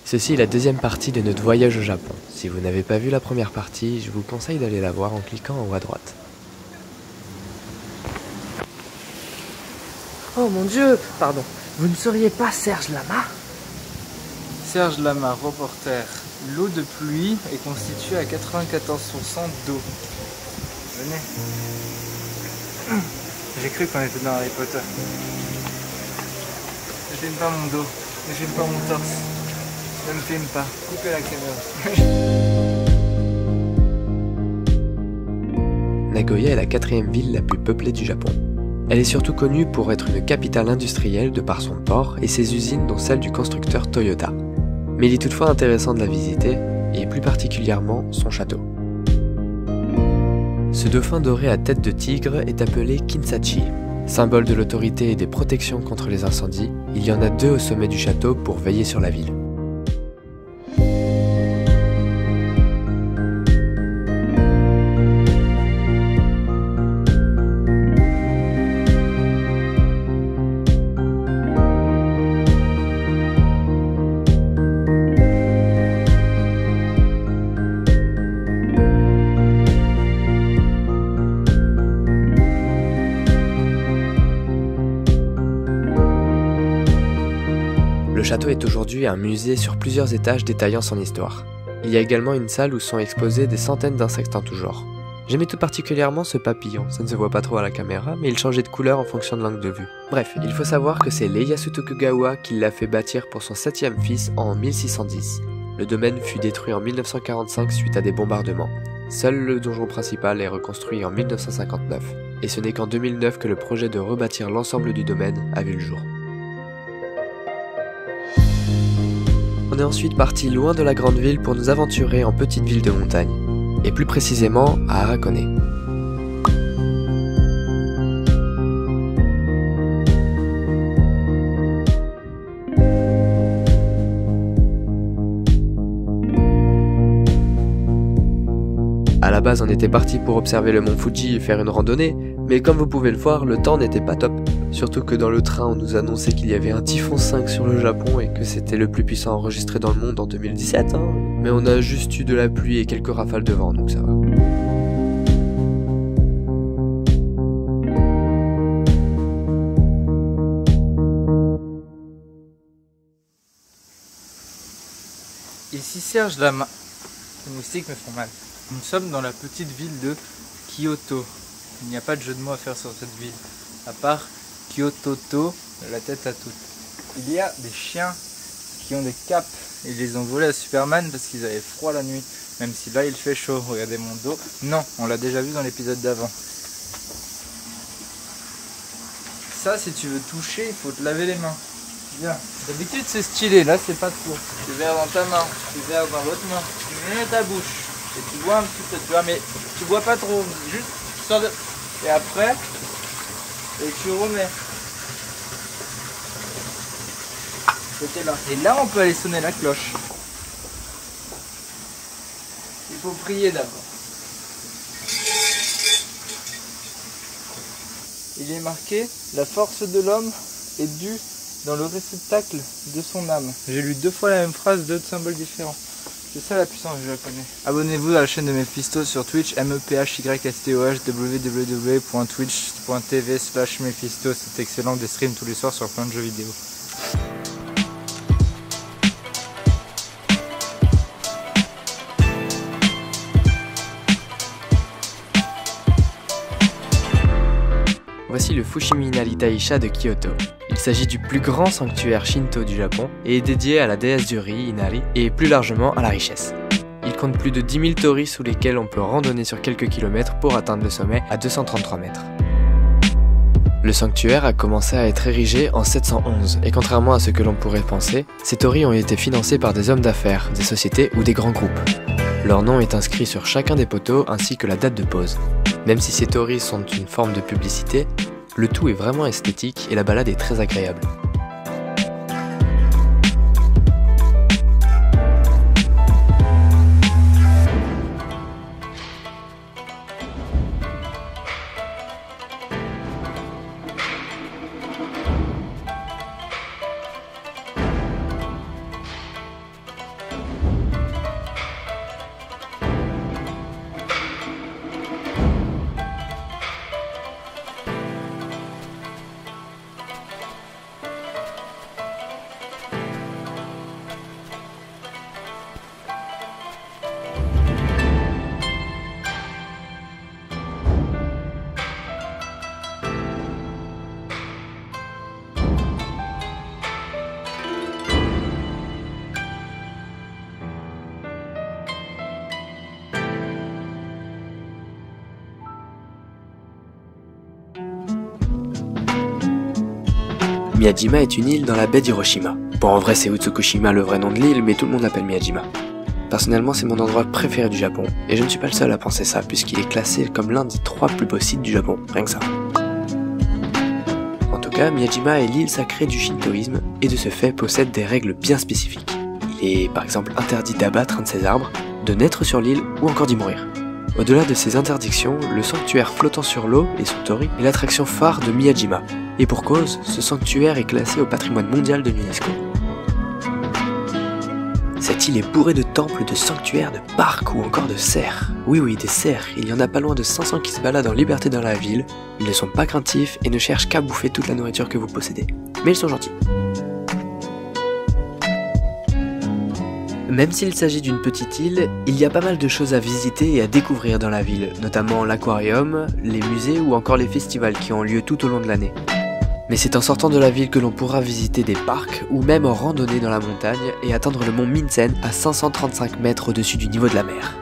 Ceci est la deuxième partie de notre voyage au Japon. Si vous n'avez pas vu la première partie, je vous conseille d'aller la voir en cliquant en haut à droite. Oh mon Dieu, pardon, vous ne seriez pas Serge Lama? Serge Lama, reporter. L'eau de pluie est constituée à 94% d'eau. Venez. J'ai cru qu'on était dans Harry Potter. Ne filme pas mon dos, ne filme pas mon torse. Ne me filme pas, coupez la caméra. Nagoya est la quatrième ville la plus peuplée du Japon. Elle est surtout connue pour être une capitale industrielle de par son port et ses usines dont celle du constructeur Toyota. Mais il est toutefois intéressant de la visiter, et plus particulièrement son château. Ce dauphin doré à tête de tigre est appelé Kinsachi. Symbole de l'autorité et des protections contre les incendies, il y en a 2 au sommet du château pour veiller sur la ville. Le château est aujourd'hui un musée sur plusieurs étages détaillant son histoire. Il y a également une salle où sont exposés des centaines d'insectes en tout genre. J'aimais tout particulièrement ce papillon, ça ne se voit pas trop à la caméra, mais il changeait de couleur en fonction de l'angle de vue. Bref, il faut savoir que c'est Ieyasu Tokugawa qui l'a fait bâtir pour son 7e fils en 1610. Le domaine fut détruit en 1945 suite à des bombardements. Seul le donjon principal est reconstruit en 1959, et ce n'est qu'en 2009 que le projet de rebâtir l'ensemble du domaine a vu le jour. On est ensuite parti loin de la grande ville pour nous aventurer en petite ville de montagne, et plus précisément à Harakone. À la base, on était parti pour observer le mont Fuji et faire une randonnée, mais comme vous pouvez le voir, le temps n'était pas top. Surtout que dans le train, on nous annonçait qu'il y avait un typhon 5 sur le Japon et que c'était le plus puissant enregistré dans le monde en 2017. Mais on a juste eu de la pluie et quelques rafales de vent, donc ça va. Ici Serge Lama. Les moustiques me font mal. Nous sommes dans la petite ville de Kyoto. Il n'y a pas de jeu de mots à faire sur cette ville, à part Kyoto, la tête à toute. Il y a des chiens qui ont des capes. Ils les ont volés à Superman parce qu'ils avaient froid la nuit. Même si là il fait chaud. Regardez mon dos. Non, on l'a déjà vu dans l'épisode d'avant. Ça, si tu veux toucher, il faut te laver les mains. Bien. D'habitude c'est stylé, là c'est pas trop. Tu verres dans ta main, tu verres dans l'autre main, tu mets ta bouche. Et tu bois un petit peu, tu vois, mais tu bois pas trop. Juste, tu sors de... Et après, et tu remets. C'était là. Et là, on peut aller sonner la cloche. Il faut prier d'abord. Il est marqué, la force de l'homme est due dans le réceptacle de son âme. J'ai lu 2 fois la même phrase, 2 symboles différents. C'est ça la puissance du japonais. Abonnez-vous à la chaîne de Mephisto sur Twitch, MEPHYSTOH, www.twitch.tv/Mephisto. C'est excellent, des streams tous les soirs sur plein de jeux vidéo. Voici le Fushimi-inari Taisha de Kyoto. Il s'agit du plus grand sanctuaire Shinto du Japon et est dédié à la déesse du riz, Inari, et plus largement à la richesse. Il compte plus de 10 000 torii sous lesquels on peut randonner sur quelques kilomètres pour atteindre le sommet à 233 mètres. Le sanctuaire a commencé à être érigé en 711 et contrairement à ce que l'on pourrait penser, ces torii ont été financés par des hommes d'affaires, des sociétés ou des grands groupes. Leur nom est inscrit sur chacun des poteaux ainsi que la date de pose. Même si ces torii sont une forme de publicité, le tout est vraiment esthétique et la balade est très agréable. Miyajima est une île dans la baie d'Hiroshima. Bon, en vrai c'est Utsukushima le vrai nom de l'île, mais tout le monde l'appelle Miyajima. Personnellement, c'est mon endroit préféré du Japon, et je ne suis pas le seul à penser ça, puisqu'il est classé comme l'un des 3 plus beaux sites du Japon, rien que ça. En tout cas, Miyajima est l'île sacrée du shintoïsme, et de ce fait possède des règles bien spécifiques. Il est par exemple interdit d'abattre un de ses arbres, de naître sur l'île ou encore d'y mourir. Au-delà de ces interdictions, le sanctuaire flottant sur l'eau, les Suntory, est l'attraction phare de Miyajima. Et pour cause, ce sanctuaire est classé au patrimoine mondial de l'UNESCO. Cette île est bourrée de temples, de sanctuaires, de parcs ou encore de cerfs. Oui, des cerfs, il y en a pas loin de 500 qui se baladent en liberté dans la ville. Ils ne sont pas craintifs et ne cherchent qu'à bouffer toute la nourriture que vous possédez. Mais ils sont gentils. Même s'il s'agit d'une petite île, il y a pas mal de choses à visiter et à découvrir dans la ville, notamment l'aquarium, les musées ou encore les festivals qui ont lieu tout au long de l'année. Mais c'est en sortant de la ville que l'on pourra visiter des parcs ou même en randonnée dans la montagne et atteindre le mont Minsen à 535 mètres au-dessus du niveau de la mer.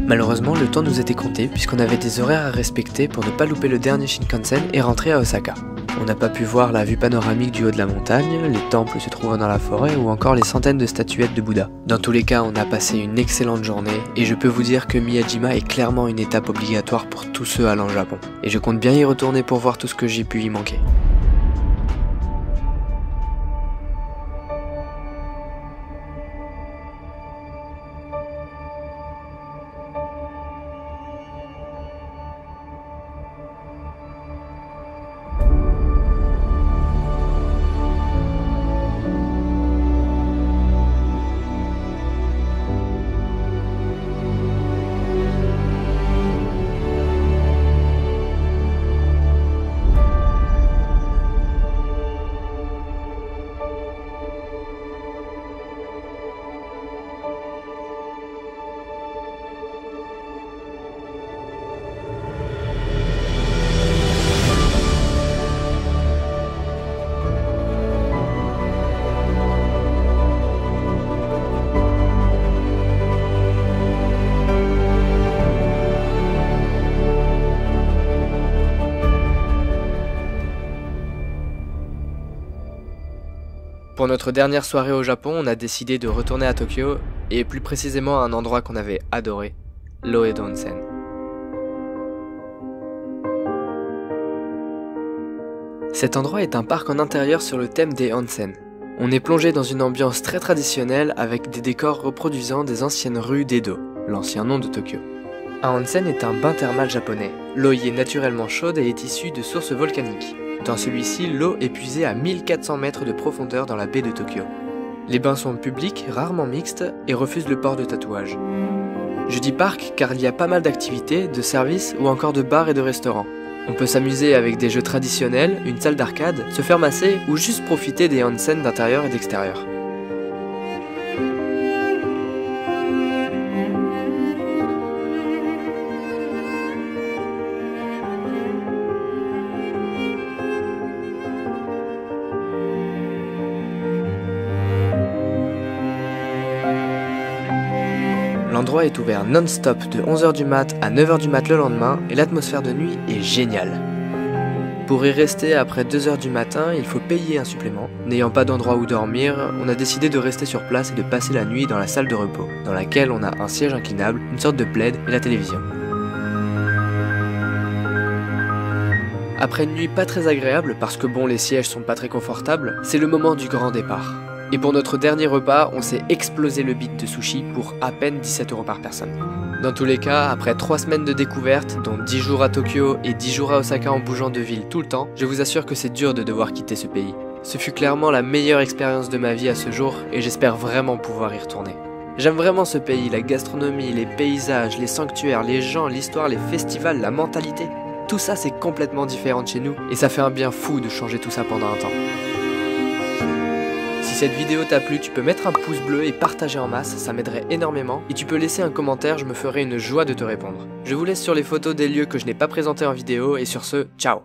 Malheureusement, le temps nous était compté puisqu'on avait des horaires à respecter pour ne pas louper le dernier Shinkansen et rentrer à Osaka. On n'a pas pu voir la vue panoramique du haut de la montagne, les temples se trouvant dans la forêt ou encore les centaines de statuettes de Bouddha. Dans tous les cas, on a passé une excellente journée et je peux vous dire que Miyajima est clairement une étape obligatoire pour tous ceux allant au Japon. Et je compte bien y retourner pour voir tout ce que j'ai pu y manquer. Pour notre dernière soirée au Japon, on a décidé de retourner à Tokyo, et plus précisément à un endroit qu'on avait adoré, l'Oedo Onsen. Cet endroit est un parc en intérieur sur le thème des onsen. On est plongé dans une ambiance très traditionnelle avec des décors reproduisant des anciennes rues d'Edo, l'ancien nom de Tokyo. Un onsen est un bain thermal japonais. L'eau y est naturellement chaude et est issue de sources volcaniques. Dans celui-ci, l'eau est puisée à 1400 mètres de profondeur dans la baie de Tokyo. Les bains sont publics, rarement mixtes, et refusent le port de tatouage. Je dis parc car il y a pas mal d'activités, de services ou encore de bars et de restaurants. On peut s'amuser avec des jeux traditionnels, une salle d'arcade, se faire masser ou juste profiter des onsen d'intérieur et d'extérieur. L'endroit est ouvert non-stop de 11h du mat à 9h du mat le lendemain et l'atmosphère de nuit est géniale. Pour y rester après 2h du matin, il faut payer un supplément. N'ayant pas d'endroit où dormir, on a décidé de rester sur place et de passer la nuit dans la salle de repos, dans laquelle on a un siège inclinable, une sorte de plaid et la télévision. Après une nuit pas très agréable, parce que bon, les sièges sont pas très confortables, c'est le moment du grand départ. Et pour notre dernier repas, on s'est explosé le bit de sushi pour à peine 17 € par personne. Dans tous les cas, après 3 semaines de découverte, dont 10 jours à Tokyo et 10 jours à Osaka en bougeant de ville tout le temps, je vous assure que c'est dur de devoir quitter ce pays. Ce fut clairement la meilleure expérience de ma vie à ce jour et j'espère vraiment pouvoir y retourner. J'aime vraiment ce pays, la gastronomie, les paysages, les sanctuaires, les gens, l'histoire, les festivals, la mentalité. Tout ça c'est complètement différent de chez nous et ça fait un bien fou de changer tout ça pendant un temps. Si cette vidéo t'a plu, tu peux mettre un pouce bleu et partager en masse, ça m'aiderait énormément. Et tu peux laisser un commentaire, je me ferai une joie de te répondre. Je vous laisse sur les photos des lieux que je n'ai pas présentés en vidéo et sur ce, ciao!